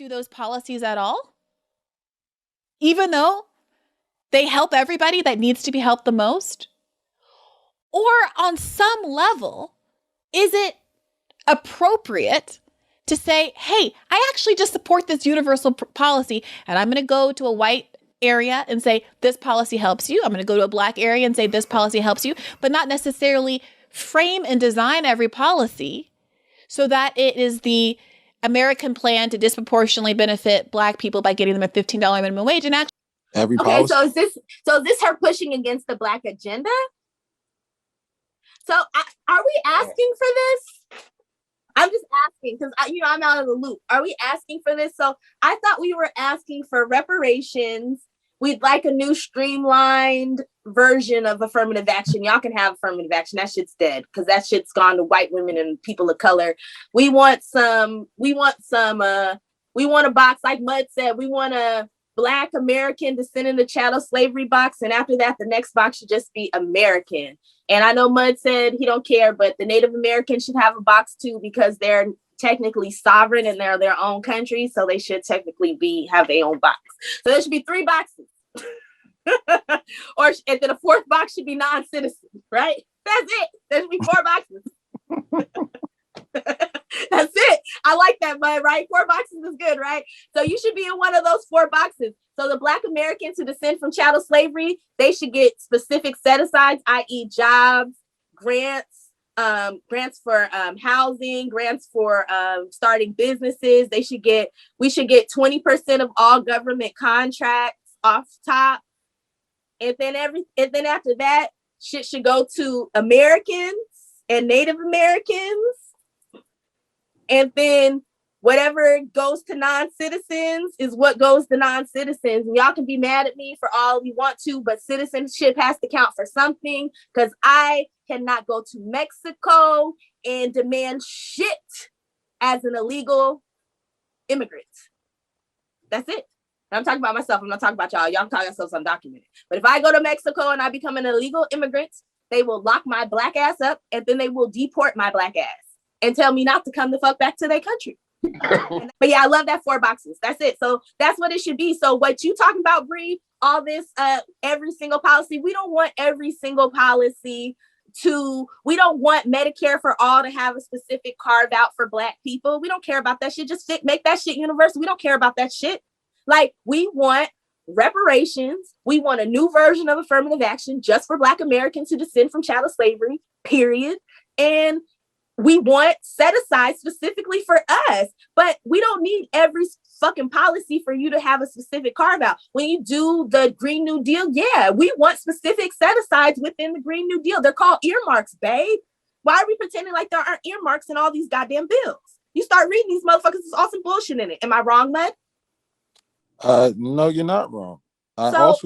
pursue those policies at all, even though they help everybody that needs to be helped the most? Or on some level, is it appropriate to say, hey, I actually just support this universal policy, and I'm going to go to a white area and say, this policy helps you. I'm going to go to a black area and say, this policy helps you, but not necessarily frame and design every policy so that it is the American plan to disproportionately benefit Black people by getting them a $15 minimum wage. And actually, every policy. So is this her pushing against the Black agenda? So are we asking for this? I'm just asking because I'm out of the loop. Are we asking for this? So I thought we were asking for reparations. We'd like a new streamlined version of affirmative action. Y'all can have affirmative action. That shit's dead because that shit's gone to white women and people of color. We want a box, like Mud said, we want a Black American Descendant of Chattel Slavery box. And after that, the next box should just be American. And I know Mud said he don't care, but the Native Americans should have a box too, because they're technically sovereign and they're their own country. So they should technically have their own box. So there should be 3 boxes. And then a 4th box should be non-citizen, right? That's it. There should be 4 boxes. That's it. I like that, Mud, right? 4 boxes is good, right? So you should be in one of those 4 boxes. So the Black Americans who descend from chattel slavery, they should get specific set-asides, i.e. jobs, grants for housing, grants for starting businesses. We should get 20% of all government contracts off top. And then after that, shit should go to Americans and Native Americans. And then whatever goes to non-citizens is what goes to non-citizens. And y'all can be mad at me for all you want to, but citizenship has to count for something, because I cannot go to Mexico and demand shit as an illegal immigrant. That's it. And I'm talking about myself. I'm not talking about y'all. Y'all can talk yourselves undocumented. But if I go to Mexico and I become an illegal immigrant, they will lock my Black ass up, and then they will deport my Black ass and tell me not to come the fuck back to their country. But yeah, I love that 4 boxes. That's it. So that's what it should be. So what you talking about, Bri, all this, every single policy, we don't want every single policy we don't want Medicare for all to have a specific carve out for Black people. We don't care about that shit. Just make that shit universal. We don't care about that shit. Like, we want reparations. We want a new version of affirmative action just for Black Americans who descend from chattel slavery, period. And we want set aside specifically for us, but we don't need every fucking policy for you to have a specific carve out. When you do the Green New Deal, yeah, we want specific set asides within the Green New Deal. They're called earmarks, babe. Why are we pretending like there aren't earmarks in all these goddamn bills? You start reading these motherfuckers, there's all some bullshit in it. Am I wrong, Mud? No, you're not wrong. Go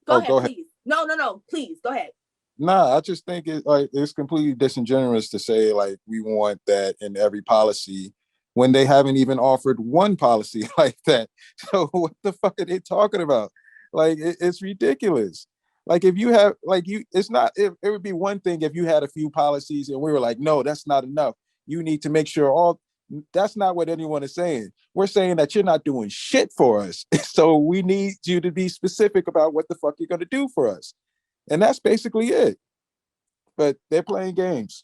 ahead, please. No, please go ahead. Nah, I just think it's completely disingenuous to say like we want that in every policy when they haven't even offered one policy like that. So what the fuck are they talking about? Like it's ridiculous. Like if you have it would be one thing if you had a few policies and we were like, no, that's not enough. You need to make sure that's not what anyone is saying. We're saying that you're not doing shit for us. So we need you to be specific about what the fuck you're going to do for us. And that's basically it. But they're playing games.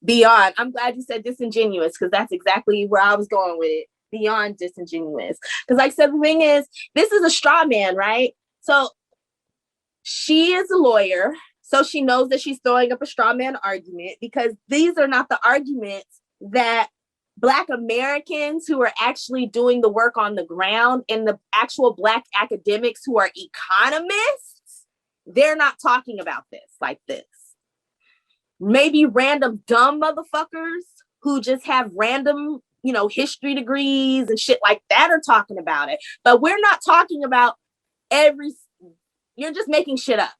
Beyond. I'm glad you said disingenuous, because that's exactly where I was going with it. Beyond disingenuous. Because like I said, the thing is, this is a straw man, right? So she is a lawyer. So she knows that she's throwing up a straw man argument, because these are not the arguments that Black Americans who are actually doing the work on the ground and the actual Black academics who are economists, they're not talking about this like this. Maybe random dumb motherfuckers who just have random, history degrees and shit like that are talking about it. But we're not talking about you're just making shit up.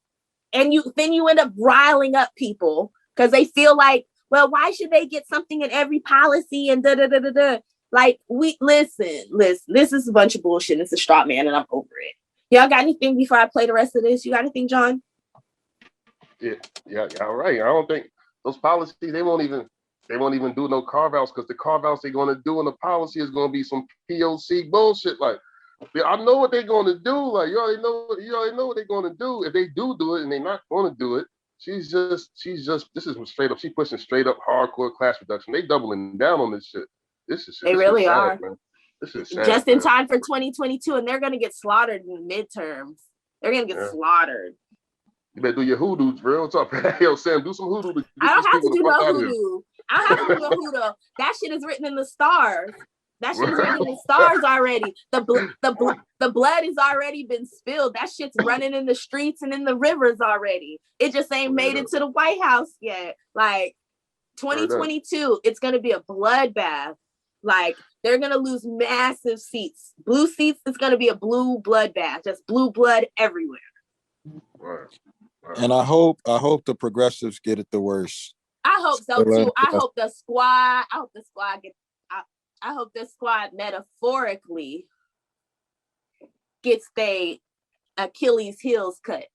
And then you end up riling up people because they feel like, well, why should they get something in every policy and da-da-da-da-da? Like, listen, this is a bunch of bullshit. It's a straw man and I'm over it. Y'all got anything before I play the rest of this? You got anything, John? Yeah, all right. I don't think those policies, they won't even They won't even do no carve-outs because the carve-outs they're going to do in the policy is going to be some POC bullshit. Like, I know what they're going to do. Like, you already know what they're going to do. If they do it and they're not going to do it, she's just, this is straight up, she's pushing straight up hardcore class reduction. They doubling down on this shit. They really are. Man. This is sad, just in time for 2022, and they're going to get slaughtered in the midterms. They're going to get slaughtered. You better do your hoodoo, bro. What's up? Yo, Sam, do some hoodoo. I don't have to do no hoodoo. I don't have to do no hoodoo. That shit is written in the stars. That shit is written in the stars already. The blood has already been spilled. That shit's running in the streets and in the rivers already. It just ain't made it to the White House yet. Like 2022, it's gonna be a bloodbath. Like they're gonna lose massive seats. Blue seats, it's gonna be a blue bloodbath. Just blue blood everywhere. Right. And I hope the progressives get it the worst. I hope so too. I hope the squad metaphorically gets their Achilles heels cut.